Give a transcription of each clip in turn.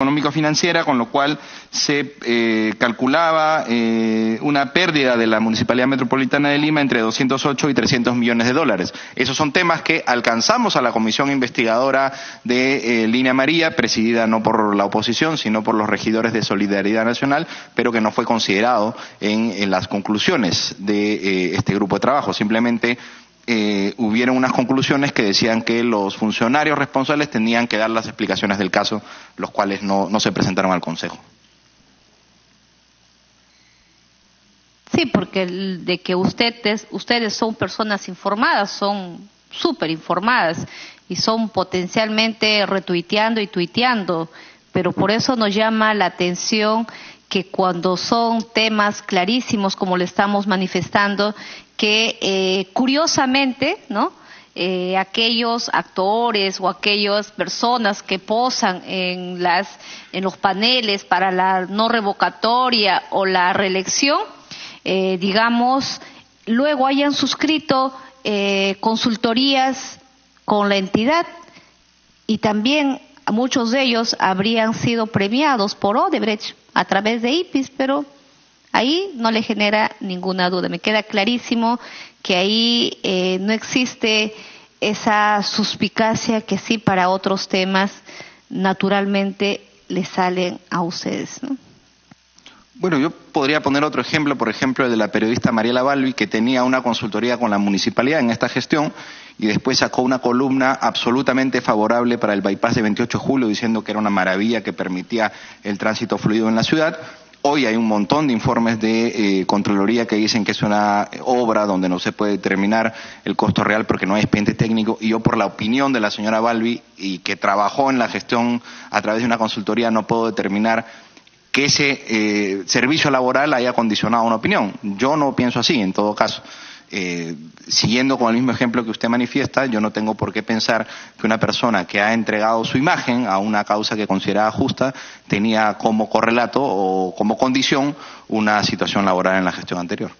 económico-financiera, con lo cual se calculaba una pérdida de la Municipalidad Metropolitana de Lima entre 208 y 300 millones de dólares. Esos son temas que alcanzamos a la comisión investigadora de Línea Amarilla, presidida no por la oposición, sino por los regidores de Solidaridad Nacional, pero que no fue considerado en las conclusiones de este grupo de trabajo. Simplemente hubieron unas conclusiones que decían que los funcionarios responsables tenían que dar las explicaciones del caso, los cuales no se presentaron al Consejo. Sí, porque de que ustedes son personas informadas, son súper informadas y son potencialmente retuiteando y tuiteando, pero por eso nos llama la atención que cuando son temas clarísimos como le estamos manifestando, que curiosamente, ¿no? Aquellos actores o aquellas personas que posan en los paneles para la no revocatoria o la reelección, digamos, luego hayan suscrito consultorías con la entidad y también muchos de ellos habrían sido premiados por Odebrecht a través de IPIS, pero ahí no le genera ninguna duda. Me queda clarísimo que ahí no existe esa suspicacia que sí para otros temas naturalmente le salen a ustedes, ¿no? Bueno, yo podría poner otro ejemplo, por ejemplo, el de la periodista Mariela Balbi, que tenía una consultoría con la municipalidad en esta gestión y después sacó una columna absolutamente favorable para el bypass de 28 de julio, diciendo que era una maravilla que permitía el tránsito fluido en la ciudad. Hoy hay un montón de informes de Contraloría que dicen que es una obra donde no se puede determinar el costo real porque no hay expediente técnico, y yo, por la opinión de la señora Balbi, y que trabajó en la gestión a través de una consultoría, no puedo determinar que ese servicio laboral haya condicionado una opinión. Yo no pienso así, en todo caso. Siguiendo con el mismo ejemplo que usted manifiesta, yo no tengo por qué pensar que una persona que ha entregado su imagen a una causa que consideraba justa tenía como correlato o como condición una situación laboral en la gestión anterior.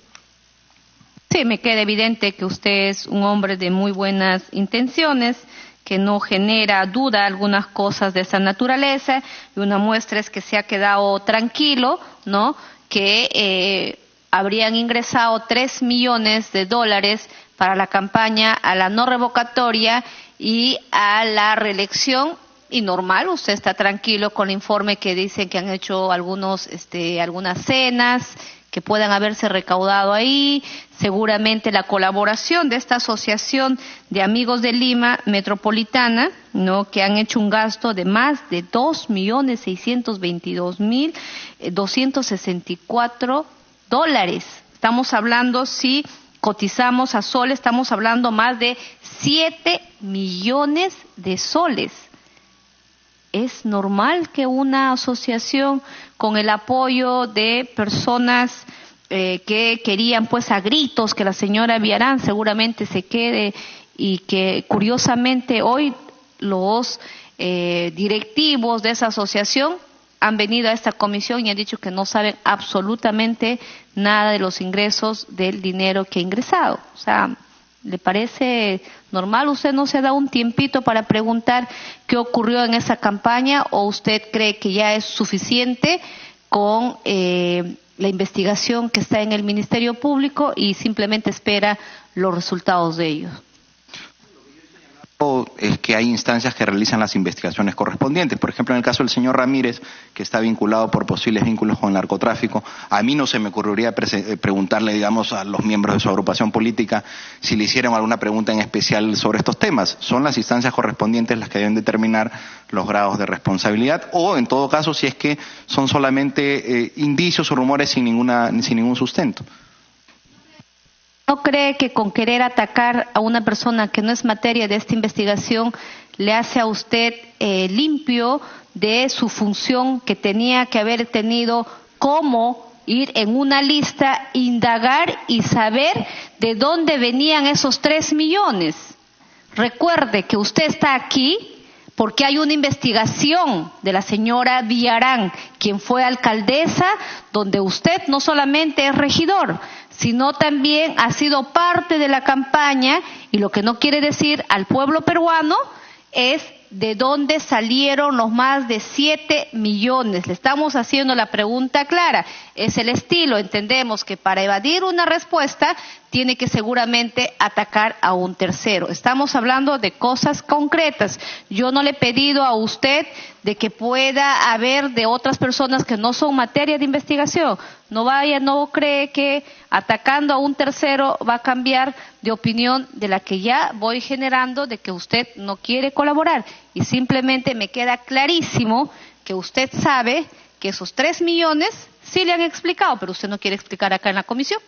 Sí, me queda evidente que usted es un hombre de muy buenas intenciones, que no genera duda algunas cosas de esa naturaleza, y una muestra es que se ha quedado tranquilo, ¿no? Que habrían ingresado 3 millones de dólares para la campaña a la no revocatoria y a la reelección, y normal, usted está tranquilo con el informe que dicen que han hecho algunas cenas que puedan haberse recaudado ahí, seguramente la colaboración de esta asociación de amigos de Lima Metropolitana, ¿no? Que han hecho un gasto de más de 2.622.264 dólares. Estamos hablando, si cotizamos a soles, estamos hablando más de 7 millones de soles. Es normal que una asociación con el apoyo de personas que querían pues a gritos que la señora Villarán seguramente se quede, y que curiosamente hoy los directivos de esa asociación han venido a esta comisión y han dicho que no saben absolutamente nada de los ingresos del dinero que ha ingresado. O sea, ¿le parece normal? ¿Usted no se da un tiempito para preguntar qué ocurrió en esa campaña, o usted cree que ya es suficiente con la investigación que está en el Ministerio Público y simplemente espera los resultados de ellos? Es que hay instancias que realizan las investigaciones correspondientes. Por ejemplo, en el caso del señor Ramírez, que está vinculado por posibles vínculos con el narcotráfico, a mí no se me ocurriría preguntarle, digamos, a los miembros de su agrupación política si le hicieron alguna pregunta en especial sobre estos temas. Son las instancias correspondientes las que deben determinar los grados de responsabilidad, o en todo caso si es que son solamente indicios o rumores sin ningún sustento. ¿No cree que con querer atacar a una persona que no es materia de esta investigación le hace a usted limpio de su función que tenía que haber tenido, como ir en una lista, indagar y saber de dónde venían esos 3 millones? Recuerde que usted está aquí porque hay una investigación de la señora Villarán, quien fue alcaldesa, donde usted no solamente es regidor, sino también ha sido parte de la campaña, y lo que no quiere decir al pueblo peruano es de dónde salieron los más de 7 millones. Le estamos haciendo la pregunta clara. Es el estilo. Entendemos que para evadir una respuesta tiene que seguramente atacar a un tercero. Estamos hablando de cosas concretas. Yo no le he pedido a usted de que pueda haber de otras personas que no son materia de investigación. No cree que atacando a un tercero va a cambiar de opinión de la que ya voy generando de que usted no quiere colaborar. Y simplemente me queda clarísimo que usted sabe que esos 3 millones sí le han explicado, pero usted no quiere explicar acá en la comisión.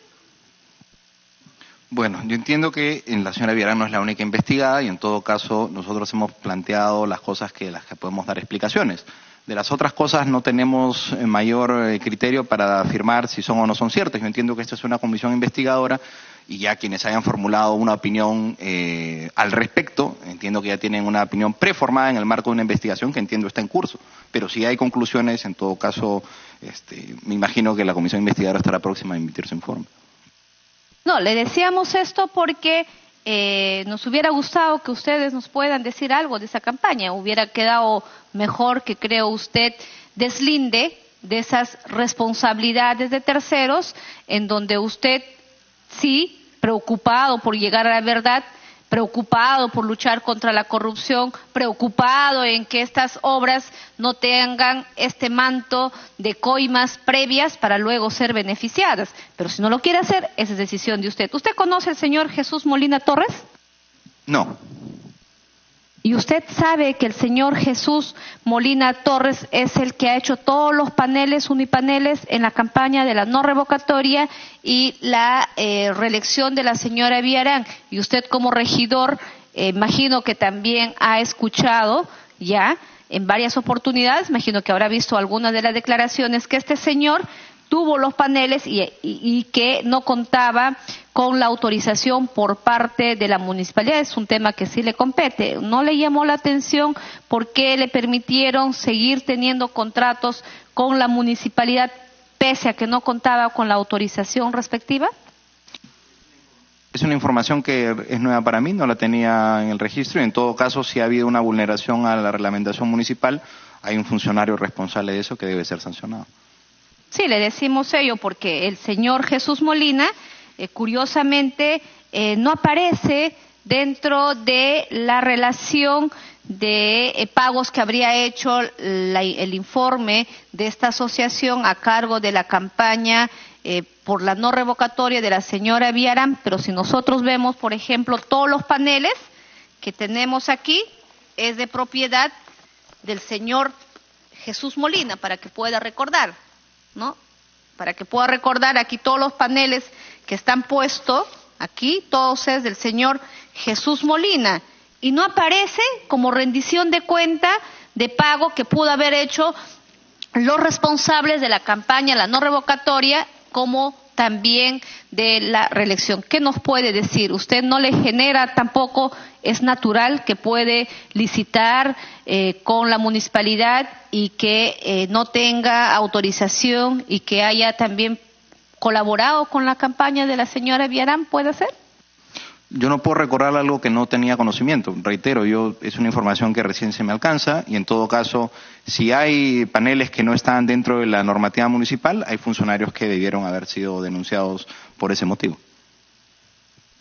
Bueno, yo entiendo que la señora Villarán no es la única investigada y en todo caso nosotros hemos planteado las cosas que las que podemos dar explicaciones. De las otras cosas no tenemos mayor criterio para afirmar si son o no son ciertas. Yo entiendo que esta es una comisión investigadora y ya quienes hayan formulado una opinión al respecto, entiendo que ya tienen una opinión preformada en el marco de una investigación que entiendo está en curso. Pero si hay conclusiones, en todo caso, me imagino que la comisión investigadora estará próxima a emitir su informe. No, le decíamos esto porque nos hubiera gustado que ustedes nos puedan decir algo de esa campaña. Hubiera quedado mejor que, creo, usted deslinde de esas responsabilidades de terceros, en donde usted sí, preocupado por llegar a la verdad, preocupado por luchar contra la corrupción, preocupado en que estas obras no tengan este manto de coimas previas para luego ser beneficiadas. Pero si no lo quiere hacer, esa es decisión de usted. ¿Usted conoce al señor Jesús Molina Torres? No. ¿Y usted sabe que el señor Jesús Molina Torres es el que ha hecho todos los paneles, unipaneles, en la campaña de la no revocatoria y la reelección de la señora Villarán? Y usted como regidor, imagino que también ha escuchado ya en varias oportunidades, imagino que habrá visto algunas de las declaraciones, que este señor tuvo los paneles y que no contaba con la autorización por parte de la municipalidad. Es un tema que sí le compete. ¿No le llamó la atención por qué le permitieron seguir teniendo contratos con la municipalidad pese a que no contaba con la autorización respectiva? Es una información que es nueva para mí, no la tenía en el registro y en todo caso, si ha habido una vulneración a la reglamentación municipal, hay un funcionario responsable de eso que debe ser sancionado. Sí, le decimos ello porque el señor Jesús Molina, curiosamente, no aparece dentro de la relación de pagos que habría hecho el informe de esta asociación a cargo de la campaña por la no revocatoria de la señora Villarán. Pero si nosotros vemos, por ejemplo, todos los paneles que tenemos aquí, es de propiedad del señor Jesús Molina, para que pueda recordar, ¿no? Para que pueda recordar, aquí todos los paneles que están puestos, aquí todos es del señor Jesús Molina, y no aparece como rendición de cuenta de pago que pudo haber hecho los responsables de la campaña, la no revocatoria, como también de la reelección. ¿Qué nos puede decir? ¿Usted no le genera tampoco, es natural que puede licitar con la municipalidad y que no tenga autorización y que haya también colaborado con la campaña de la señora Villarán? ¿Puede ser? Yo no puedo recordar algo que no tenía conocimiento. Reitero, es una información que recién se me alcanza y en todo caso, si hay paneles que no están dentro de la normativa municipal, hay funcionarios que debieron haber sido denunciados por ese motivo.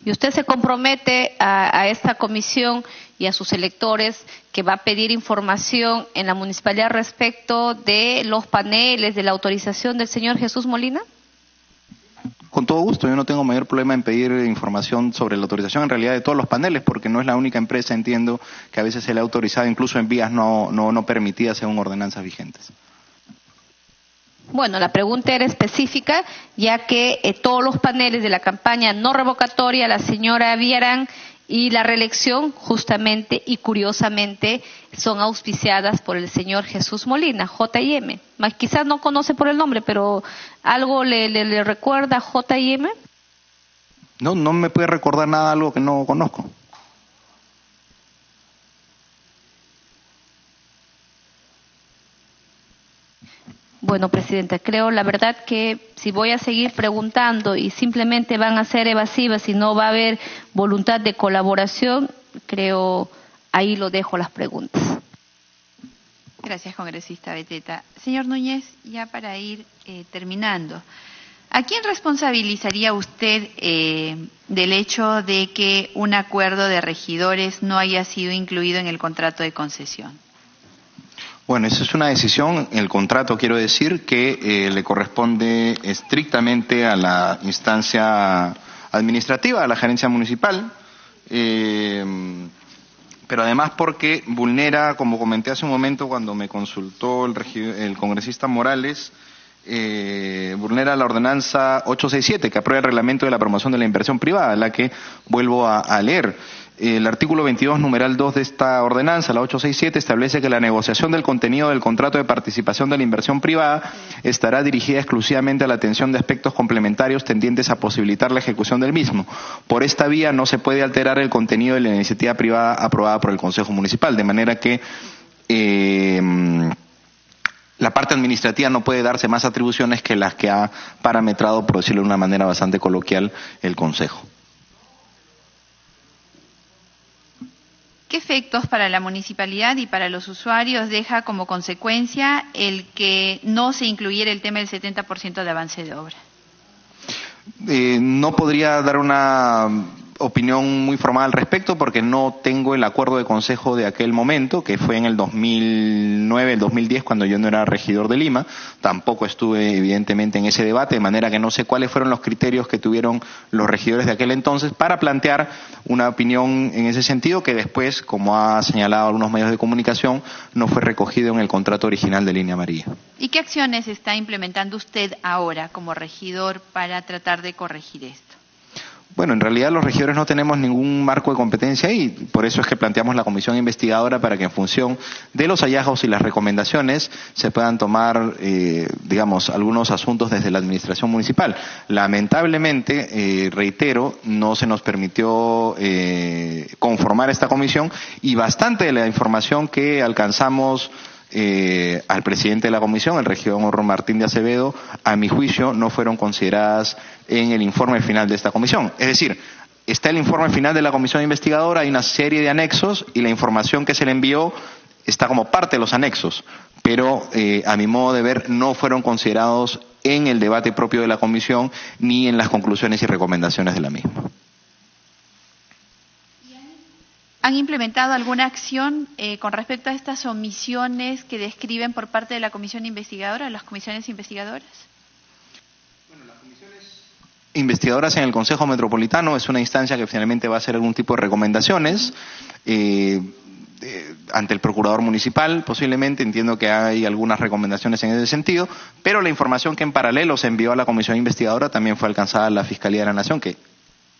¿Y usted se compromete a esta comisión y a sus electores que va a pedir información en la municipalidad respecto de los paneles, de la autorización del señor Jesús Molina? Con todo gusto, yo no tengo mayor problema en pedir información sobre la autorización en realidad de todos los paneles, porque no es la única empresa, entiendo, que a veces se le ha autorizado incluso en vías no permitidas según ordenanzas vigentes. Bueno, la pregunta era específica, ya que todos los paneles de la campaña no revocatoria, la señora Villarán y la reelección, justamente y curiosamente, son auspiciadas por el señor Jesús Molina, J&M. Quizás no conoce por el nombre, pero ¿algo le recuerda a J&M? No me puede recordar nada, algo que no conozco. Bueno, Presidenta, creo la verdad que si voy a seguir preguntando y simplemente van a ser evasivas y no va a haber voluntad de colaboración, creo Ahí lo dejo las preguntas. Gracias, congresista Beteta. Señor Núñez, ya para ir terminando, ¿a quién responsabilizaría usted del hecho de que un acuerdo de regidores no haya sido incluido en el contrato de concesión? Bueno, esa es una decisión, el contrato quiero decir, que le corresponde estrictamente a la instancia administrativa, a la gerencia municipal, pero además porque vulnera, como comenté hace un momento cuando me consultó el congresista Morales, vulnera la ordenanza 867 que aprueba el reglamento de la promoción de la inversión privada, la que vuelvo a leer. El artículo 22, numeral 2 de esta ordenanza, la 867, establece que la negociación del contenido del contrato de participación de la inversión privada estará dirigida exclusivamente a la atención de aspectos complementarios tendientes a posibilitar la ejecución del mismo. Por esta vía no se puede alterar el contenido de la iniciativa privada aprobada por el Consejo Municipal, de manera que la parte administrativa no puede darse más atribuciones que las que ha parametrado, por decirlo de una manera bastante coloquial, el Consejo. ¿Qué efectos para la municipalidad y para los usuarios deja como consecuencia el que no se incluyera el tema del 70% de avance de obra? No podría dar una opinión muy formal al respecto porque no tengo el acuerdo de consejo de aquel momento, que fue en el 2009, el 2010, cuando yo no era regidor de Lima. Tampoco estuve evidentemente en ese debate, de manera que no sé cuáles fueron los criterios que tuvieron los regidores de aquel entonces para plantear una opinión en ese sentido, que después, como ha señalado algunos medios de comunicación, no fue recogido en el contrato original de Línea Amarilla. ¿Y qué acciones está implementando usted ahora como regidor para tratar de corregir esto? Bueno, en realidad los regidores no tenemos ningún marco de competencia y por eso es que planteamos la comisión investigadora para que en función de los hallazgos y las recomendaciones se puedan tomar, algunos asuntos desde la administración municipal. Lamentablemente, reitero, no se nos permitió conformar esta comisión y bastante de la información que alcanzamos al presidente de la comisión, el regidor Martín de Acevedo, a mi juicio no fueron consideradas en el informe final de esta comisión. Es decir, está el informe final de la comisión investigadora, hay una serie de anexos y la información que se le envió está como parte de los anexos, pero a mi modo de ver no fueron considerados en el debate propio de la comisión ni en las conclusiones y recomendaciones de la misma. ¿Han implementado alguna acción con respecto a estas omisiones que describen por parte de la comisión investigadora, las comisiones investigadoras? Bueno, las comisiones investigadoras en el Consejo Metropolitano es una instancia que finalmente va a hacer algún tipo de recomendaciones ante el procurador municipal, posiblemente. Entiendo que hay algunas recomendaciones en ese sentido, pero la información que en paralelo se envió a la comisión investigadora también fue alcanzada a la Fiscalía de la Nación, que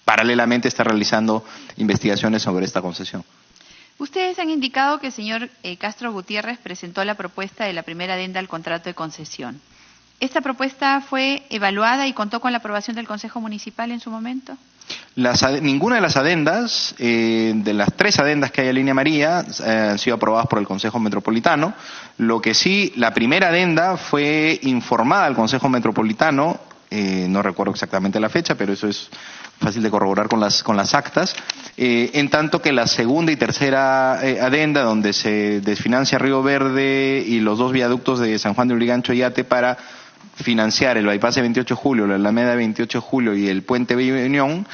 paralelamente está realizando investigaciones sobre esta concesión. Ustedes han indicado que el señor Castro Gutiérrez presentó la propuesta de la primera adenda al contrato de concesión. ¿Esta propuesta fue evaluada y contó con la aprobación del Consejo Municipal en su momento? Ninguna de las adendas, de las 3 adendas que hay en Línea Amarilla, han sido aprobadas por el Consejo Metropolitano. Lo que sí, la primera adenda fue informada al Consejo Metropolitano, no recuerdo exactamente la fecha, pero eso es fácil de corroborar con las actas, en tanto que la segunda y tercera adenda, donde se desfinancia Río Verde y los 2 viaductos de San Juan de Urigancho y Ate para financiar el bypass de 28 de julio, la Alameda de 28 de julio y el puente Bella Unión,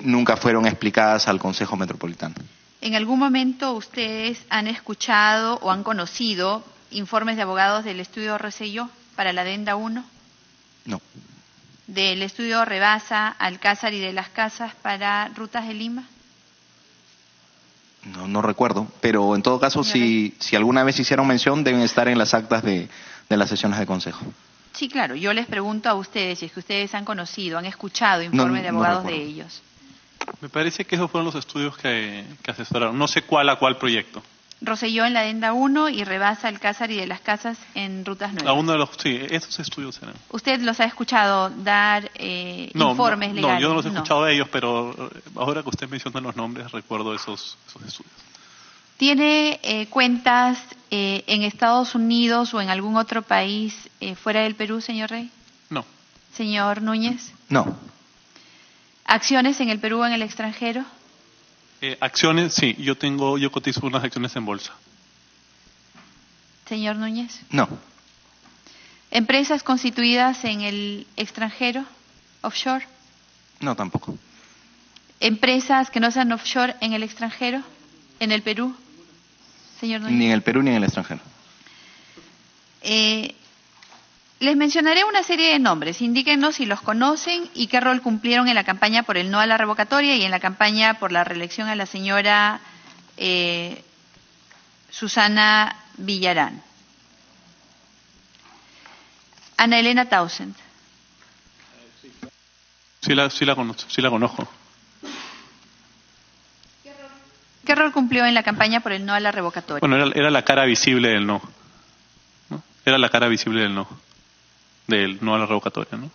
nunca fueron explicadas al Consejo Metropolitano. ¿En algún momento ustedes han escuchado o han conocido informes de abogados del estudio Rosselló para la adenda 1? No. ¿Del estudio Rebasa, Alcázar y de las Casas para Rutas de Lima? No recuerdo, pero en todo caso, si alguna vez hicieron mención, deben estar en las actas de las sesiones de consejo. Sí, claro. Yo les pregunto a ustedes si es que ustedes han conocido, han escuchado informes de abogados de ellos. Me parece que esos fueron los estudios que asesoraron. No sé cuál a cuál proyecto. Rosselló en la adenda 1 y Rebasa, Alcázar y de las Casas en Rutas Nuevas. Sí, esos estudios eran. ¿Usted los ha escuchado dar informes legales? No, yo no los he escuchado de ellos, pero ahora que usted menciona los nombres, recuerdo esos estudios. ¿Tiene cuentas en Estados Unidos o en algún otro país fuera del Perú, señor Rey? No. Señor Núñez. No. ¿Acciones en el Perú o en el extranjero? Acciones, sí, yo cotizo unas acciones en bolsa. Señor Núñez. No, ¿Empresas constituidas en el extranjero, offshore? no tampoco. ¿Empresas que no sean offshore en el extranjero, en el Perú? Señor Núñez. Ni en el Perú ni en el extranjero. Les mencionaré una serie de nombres. Indíquenos si los conocen y qué rol cumplieron en la campaña por el no a la revocatoria y en la campaña por la reelección a la señora Susana Villarán. Ana Elena Townsend. Sí la conozco. ¿Qué rol cumplió en la campaña por el no a la revocatoria? Bueno, era la cara visible del no. ¿No? Era la cara visible del no a la revocatoria, ¿no?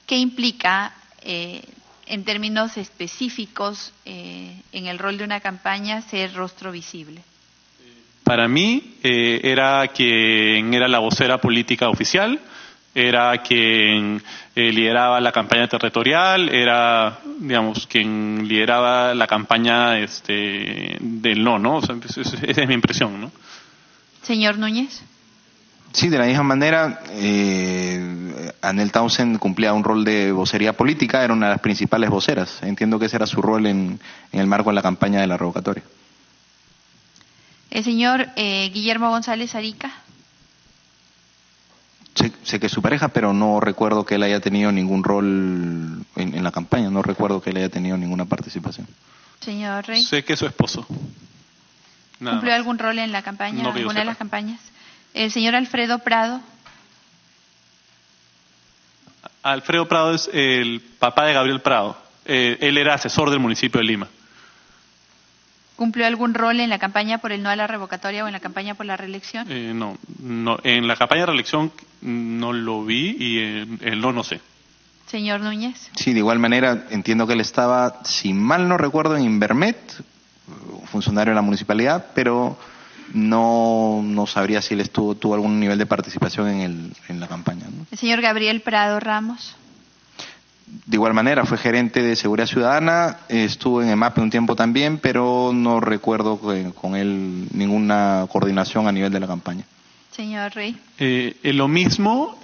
¿Qué implica, en términos específicos, en el rol de una campaña, ser rostro visible? Para mí era quien era la vocera política oficial, era quien lideraba la campaña territorial, era, digamos, quien lideraba la campaña del no, ¿no? O sea, esa es mi impresión, ¿no? Señor Núñez. Sí, de la misma manera, Anel Townsend cumplía un rol de vocería política, era una de las principales voceras. Entiendo que ese era su rol en el marco de la campaña de la revocatoria. El señor Guillermo González Arica. Sé que es su pareja, pero no recuerdo que él haya tenido ningún rol en la campaña, no recuerdo que él haya tenido ninguna participación. Señor Rey. Sé que es su esposo. Nada ¿Cumplió más. algún rol en la campaña, No que yo alguna de sepa. las campañas? El señor Alfredo Prado. Alfredo Prado es el papá de Gabriel Prado. Él era asesor del municipio de Lima. ¿Cumplió algún rol en la campaña por el no a la revocatoria o en la campaña por la reelección? No. En la campaña de reelección no lo vi y el no sé. Señor Núñez. Sí, de igual manera entiendo que él estaba, si mal no recuerdo, en Invermet, funcionario de la municipalidad, pero no sabría si él tuvo algún nivel de participación en la campaña, ¿no? El señor Gabriel Prado Ramos. De igual manera, fue gerente de Seguridad Ciudadana, estuvo en EMAPE un tiempo también, pero no recuerdo con él ninguna coordinación a nivel de la campaña. Señor Rey. Lo mismo,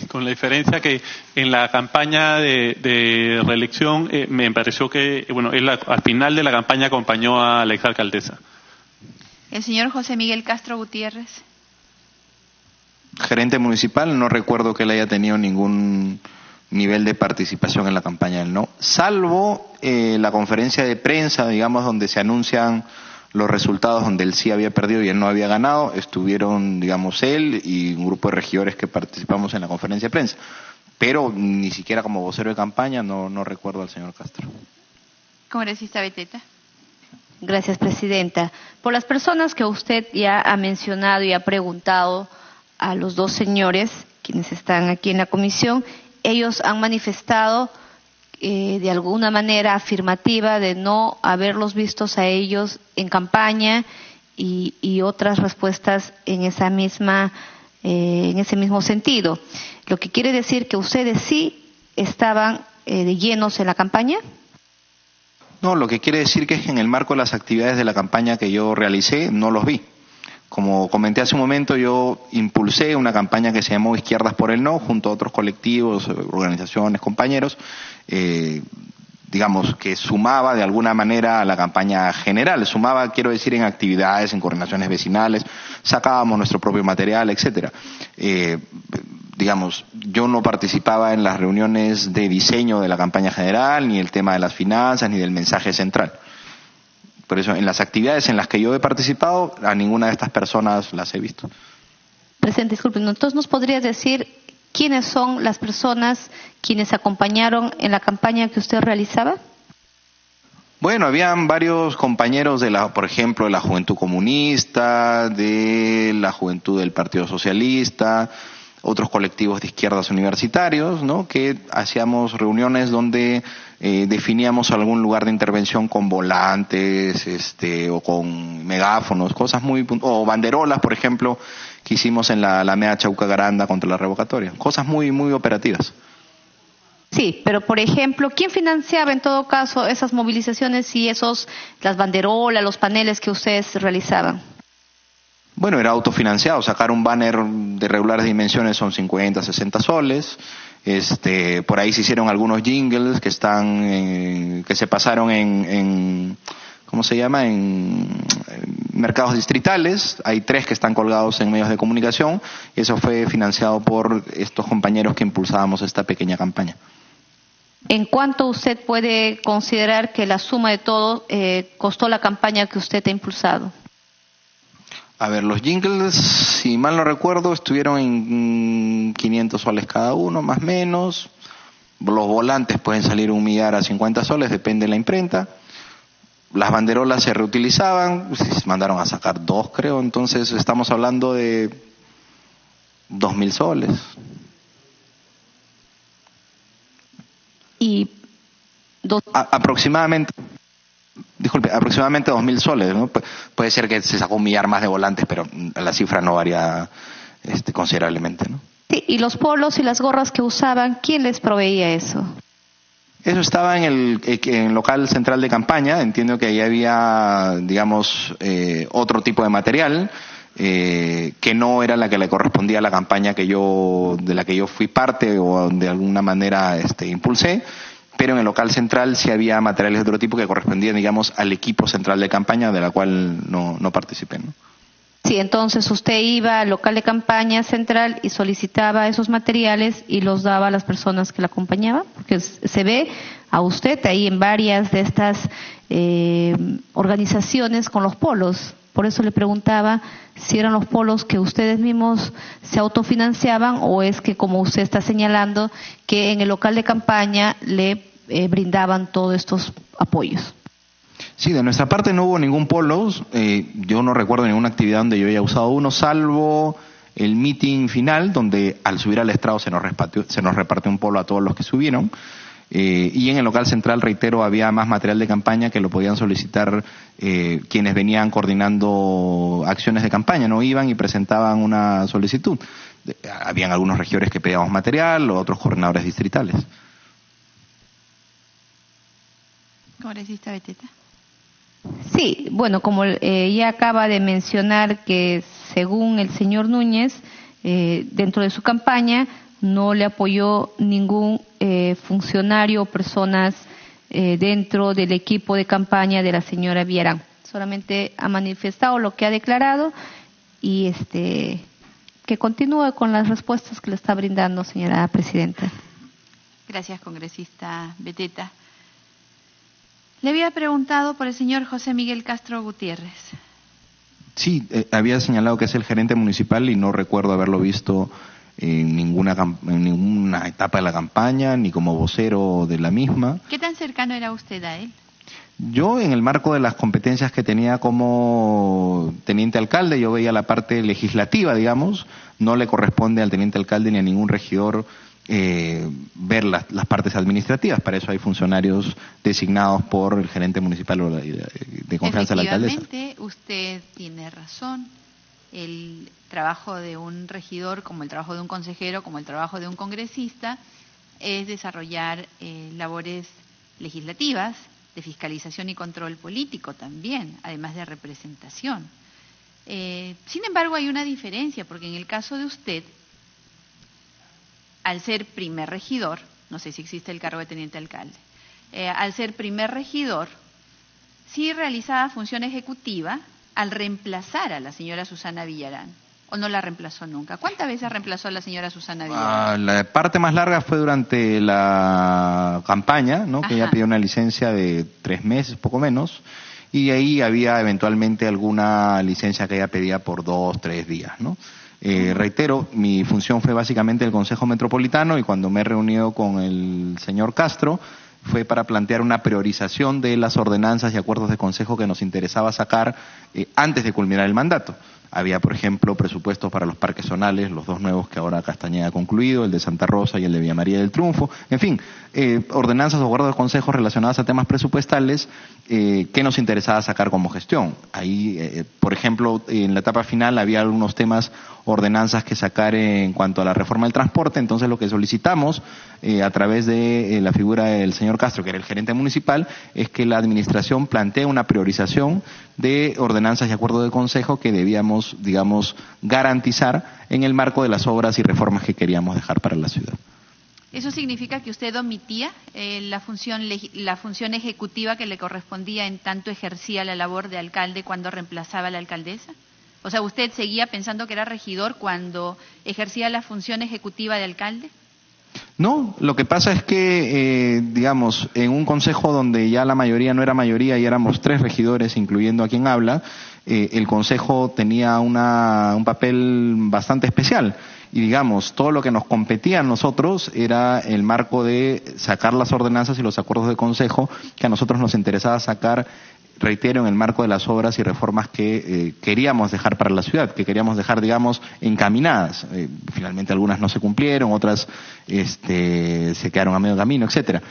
con la diferencia que en la campaña de reelección me pareció que, él al final de la campaña acompañó a la exalcaldesa. El señor José Miguel Castro Gutiérrez. Gerente municipal, no recuerdo que él haya tenido ningún nivel de participación en la campaña del no, salvo la conferencia de prensa, digamos, donde se anuncian los resultados, donde él sí había perdido y él no había ganado. Estuvieron, digamos, él y un grupo de regidores que participamos en la conferencia de prensa, pero ni siquiera como vocero de campaña no recuerdo al señor Castro. Congresista Beteta. Gracias, Presidenta. Por las personas que usted ya ha mencionado y ha preguntado a los dos señores, quienes están aquí en la comisión, ellos han manifestado de alguna manera afirmativa de no haberlos vistos a ellos en campaña y otras respuestas en esa misma en ese mismo sentido. Lo que quiere decir que ustedes sí estaban de llenos en la campaña. No, lo que quiere decir que es que en el marco de las actividades de la campaña que yo realicé, no los vi. Como comenté hace un momento, yo impulsé una campaña que se llamó Izquierdas por el No, junto a otros colectivos, organizaciones, compañeros, digamos, que sumaba de alguna manera a la campaña general. Sumaba, quiero decir, en actividades, en coordinaciones vecinales, sacábamos nuestro propio material, etcétera. Digamos, yo no participaba en las reuniones de diseño de la campaña general, ni el tema de las finanzas, ni del mensaje central. Por eso, en las actividades en las que yo he participado, a ninguna de estas personas las he visto. Presidente, disculpen, entonces ¿nos podrías decir quiénes son las personas quienes acompañaron en la campaña que usted realizaba? Bueno, habían varios compañeros por ejemplo, de la Juventud Comunista, de la Juventud del Partido Socialista, otros colectivos de izquierdas universitarios, ¿no? Que hacíamos reuniones donde definíamos algún lugar de intervención con volantes, o con megáfonos, cosas o banderolas, por ejemplo, que hicimos en la Alameda Chauca Granda contra la revocatoria, cosas muy operativas. Sí, pero por ejemplo, ¿quién financiaba en todo caso esas movilizaciones y las banderolas, los paneles que ustedes realizaban? Bueno, era autofinanciado. Sacar un banner de regulares dimensiones son 50, 60 soles. Por ahí se hicieron algunos jingles que se pasaron en ¿cómo se llama? En mercados distritales. Hay 3 que están colgados en medios de comunicación. Y eso fue financiado por estos compañeros que impulsábamos esta pequeña campaña. ¿En cuánto usted puede considerar que la suma de todo costó la campaña que usted ha impulsado? A ver, los jingles, si mal no recuerdo, estuvieron en 500 soles cada uno, más o menos. Los volantes pueden salir un millar a 50 soles, depende de la imprenta. Las banderolas se reutilizaban, se mandaron a sacar 2, creo. Entonces estamos hablando de 2.000 soles. Y aproximadamente 2.000 soles, ¿no? Puede ser que se sacó un millar más de volantes, pero la cifra no varía considerablemente, ¿no? Sí, y los polos y las gorras que usaban, ¿quién les proveía eso? Eso estaba en el local central de campaña. Entiendo que ahí había, digamos, otro tipo de material que no era la que le correspondía a la campaña de la que yo fui parte o de alguna manera impulsé. Pero en el local central sí había materiales de otro tipo que correspondían, digamos, al equipo central de campaña, de la cual no participé, ¿no? Sí, entonces usted iba al local de campaña central y solicitaba esos materiales y los daba a las personas que la acompañaban, porque se ve a usted ahí en varias de estas organizaciones con los polos. Por eso le preguntaba si eran los polos que ustedes mismos se autofinanciaban o es que, como usted está señalando, que en el local de campaña le brindaban todos estos apoyos. Sí, de nuestra parte no hubo ningún polo. Yo no recuerdo ninguna actividad donde yo haya usado uno, salvo el meeting final, donde al subir al estrado se nos repartió un polo a todos los que subieron. Y en el local central, reitero, había más material de campaña que lo podían solicitar quienes venían coordinando acciones de campaña, no iban y presentaban una solicitud. Habían algunos regidores que pedíamos material, otros coordinadores distritales. Congresista Beteta. Sí, bueno, como ya acaba de mencionar que según el señor Núñez, dentro de su campaña no le apoyó ningún funcionario o personas dentro del equipo de campaña de la señora Villarán. Solamente ha manifestado lo que ha declarado y que continúe con las respuestas que le está brindando, señora presidenta. Gracias, congresista Beteta. Le había preguntado por el señor José Miguel Castro Gutiérrez. Sí, había señalado que es el gerente municipal y no recuerdo haberlo visto en ninguna etapa de la campaña, ni como vocero de la misma. ¿Qué tan cercano era usted a él? Yo, en el marco de las competencias que tenía como teniente alcalde, yo veía la parte legislativa, digamos. No le corresponde al teniente alcalde ni a ningún regidor ver las partes administrativas. Para eso hay funcionarios designados por el gerente municipal o de confianza de la alcaldesa. Efectivamente, usted tiene razón. El trabajo de un regidor, como el trabajo de un consejero, como el trabajo de un congresista, es desarrollar labores legislativas, de fiscalización y control político también, además de representación. Sin embargo, hay una diferencia, porque en el caso de usted, al ser primer regidor, no sé si existe el cargo de teniente alcalde, al ser primer regidor, sí realizaba función ejecutiva al reemplazar a la señora Susana Villarán, o no la reemplazó nunca. ¿Cuántas veces reemplazó a la señora Susana Villarán? La parte más larga fue durante la campaña, ¿no? Que ella pidió una licencia de 3 meses, poco menos, y ahí había eventualmente alguna licencia que ella pedía por 2, 3 días, ¿no? Reitero, mi función fue básicamente el Consejo Metropolitano y cuando me he reunido con el señor Castro fue para plantear una priorización de las ordenanzas y acuerdos de consejo que nos interesaba sacar antes de culminar el mandato. Había, por ejemplo, presupuestos para los parques zonales, los dos nuevos que ahora Castañeda ha concluido, el de Santa Rosa y el de Villa María del Triunfo. En fin, ordenanzas o acuerdos de consejos relacionadas a temas presupuestales que nos interesaba sacar como gestión. Ahí, por ejemplo, en la etapa final había algunos temas, ordenanzas que sacar en cuanto a la reforma del transporte. Entonces, lo que solicitamos a través de la figura del señor Castro, que era el gerente municipal, es que la administración plantee una priorización de ordenanzas y acuerdos de consejo que debíamos, digamos, garantizar en el marco de las obras y reformas que queríamos dejar para la ciudad. ¿Eso significa que usted omitía la función ejecutiva que le correspondía en tanto ejercía la labor de alcalde cuando reemplazaba a la alcaldesa? O sea, ¿usted seguía pensando que era regidor cuando ejercía la función ejecutiva de alcalde? No, lo que pasa es que, digamos, en un consejo donde ya la mayoría no era mayoría y éramos 3 regidores, incluyendo a quien habla, el consejo tenía un papel bastante especial. Y digamos, todo lo que nos competía a nosotros era el marco de sacar las ordenanzas y los acuerdos de consejo que a nosotros nos interesaba sacar, reitero, en el marco de las obras y reformas que queríamos dejar para la ciudad, que queríamos dejar, digamos, encaminadas. Finalmente algunas no se cumplieron, otras se quedaron a medio camino, etcétera.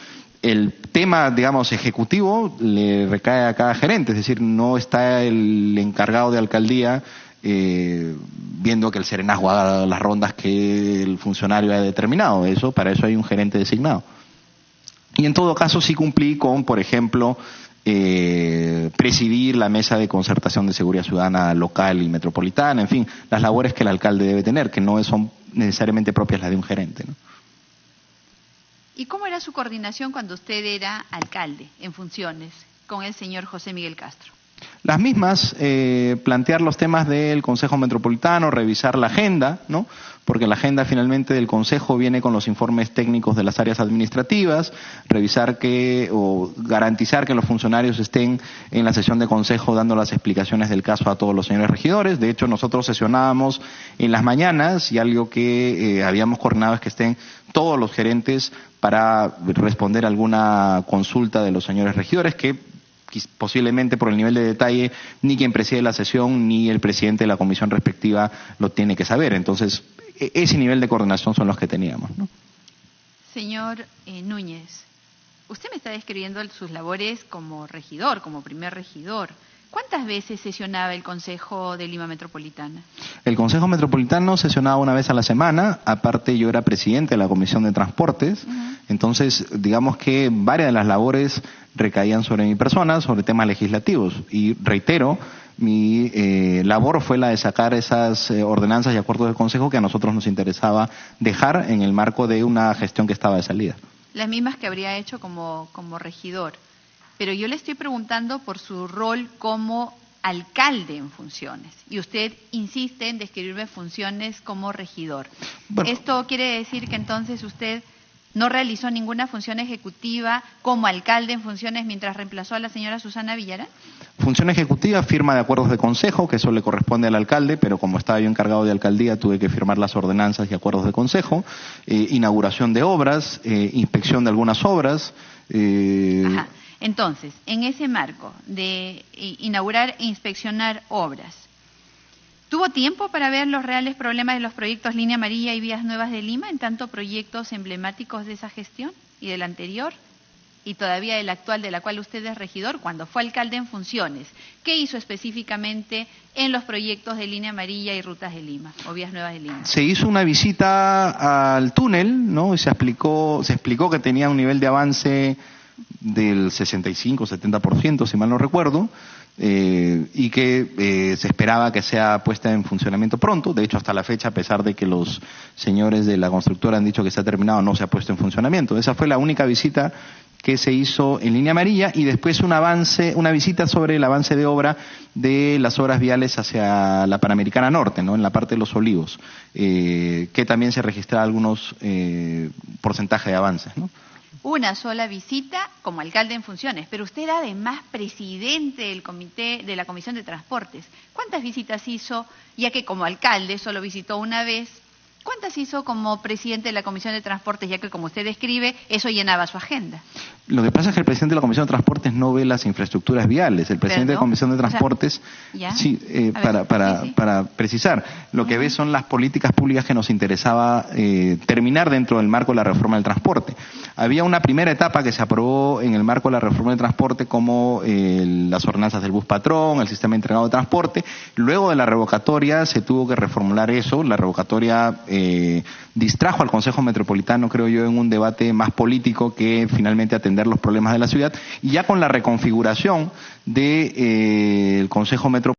El tema, digamos, ejecutivo le recae a cada gerente, es decir, no está el encargado de alcaldía viendo que el serenazgo haga las rondas que el funcionario ha determinado. Para eso hay un gerente designado. Y en todo caso sí cumplí con, por ejemplo, presidir la mesa de concertación de seguridad ciudadana local y metropolitana, en fin, las labores que el alcalde debe tener, que no son necesariamente propias las de un gerente, ¿no? ¿Y cómo era su coordinación cuando usted era alcalde en funciones con el señor José Miguel Castro? Las mismas, plantear los temas del Consejo Metropolitano, revisar la agenda, ¿no? Porque la agenda finalmente del Consejo viene con los informes técnicos de las áreas administrativas, revisar o garantizar que los funcionarios estén en la sesión de Consejo dando las explicaciones del caso a todos los señores regidores. De hecho, nosotros sesionábamos en las mañanas y algo que habíamos coordinado es que estén todos los gerentes para responder alguna consulta de los señores regidores que posiblemente por el nivel de detalle ni quien preside la sesión ni el presidente de la comisión respectiva lo tiene que saber. Entonces, ese nivel de coordinación son los que teníamos, ¿no? Señor Núñez, usted me está describiendo sus labores como regidor, como primer regidor. ¿Cuántas veces sesionaba el Consejo de Lima Metropolitana? El Consejo Metropolitano sesionaba una vez a la semana, aparte yo era presidente de la Comisión de Transportes, entonces digamos que varias de las labores recaían sobre mi persona, sobre temas legislativos, y reitero, mi labor fue la de sacar esas ordenanzas y acuerdos del Consejo que a nosotros nos interesaba dejar en el marco de una gestión que estaba de salida. Las mismas que habría hecho como regidor. Pero yo le estoy preguntando por su rol como alcalde en funciones. Y usted insiste en describirme funciones como regidor. Bueno, ¿esto quiere decir que entonces usted no realizó ninguna función ejecutiva como alcalde en funciones mientras reemplazó a la señora Susana Villarán? Función ejecutiva, firma de acuerdos de consejo, que eso le corresponde al alcalde, pero como estaba yo encargado de alcaldía tuve que firmar las ordenanzas y acuerdos de consejo, inauguración de obras, inspección de algunas obras. Ajá. Entonces, en ese marco de inaugurar e inspeccionar obras, ¿tuvo tiempo para ver los reales problemas de los proyectos Línea Amarilla y Vías Nuevas de Lima, en tanto proyectos emblemáticos de esa gestión y del anterior, y todavía del actual, de la cual usted es regidor, cuando fue alcalde en funciones? ¿Qué hizo específicamente en los proyectos de Línea Amarilla y Rutas de Lima, o Vías Nuevas de Lima? Se hizo una visita al túnel, ¿no? Y se explicó que tenía un nivel de avance del 65-70%, si mal no recuerdo, y que se esperaba que sea puesta en funcionamiento pronto. De hecho, hasta la fecha, a pesar de que los señores de la constructora han dicho que se ha terminado, no se ha puesto en funcionamiento. Esa fue la única visita que se hizo en Línea Amarilla, y después una visita sobre el avance de obra de las obras viales hacia la Panamericana Norte, ¿no? En la parte de Los Olivos, que también se registraba algunos porcentajes de avances, ¿no? Una sola visita como alcalde en funciones, pero usted era además presidente del comité de la Comisión de Transportes. ¿Cuántas visitas hizo, ya que como alcalde solo visitó una vez ¿Cuántas hizo como presidente de la Comisión de Transportes, ya que como usted describe, eso llenaba su agenda? Lo que pasa es que el presidente de la Comisión de Transportes no ve las infraestructuras viales. El presidente de la Comisión de Transportes, para precisar, lo que ve son las políticas públicas que nos interesaba terminar dentro del marco de la reforma del transporte. Había una primera etapa que se aprobó en el marco de la reforma del transporte, como las ordenanzas del bus patrón, el sistema integrado de transporte. Luego de la revocatoria se tuvo que reformular eso. La revocatoria distrajo al Consejo Metropolitano, creo yo, en un debate más político que finalmente atender los problemas de la ciudad, y ya con la reconfiguración del Consejo Metropolitano